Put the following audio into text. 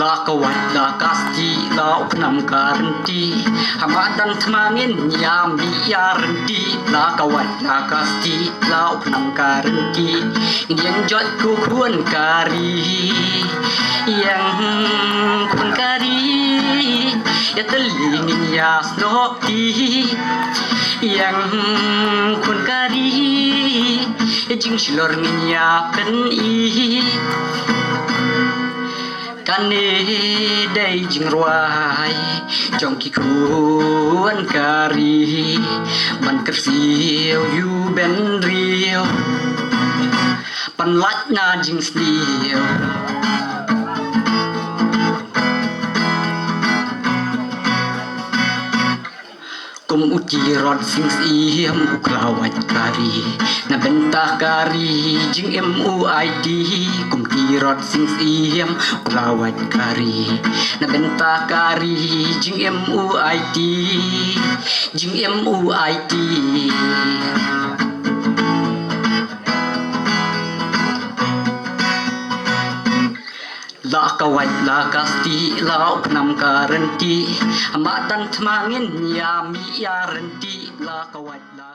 la kawat la kasti la upnam karanti hamadan thmangin yam bi yaranti la kawat la kasti la upnam karanti yang jot ku khun kari yang khun kari ya telingin ya snoki yang khun kari jing shlor ngin ya pen i kan day jing ruai trong ki kuan kari man kersiu yu ben rio pan lat na jing sliu kum uci rod sing siam ukrawat kari na bentah kari jing MUID kum ti rod sing siam ukrawat kari na bentah kari jing MUID la kawat la kasti la upnam karanti hamadan thmangin ya mi yaranti la kawat la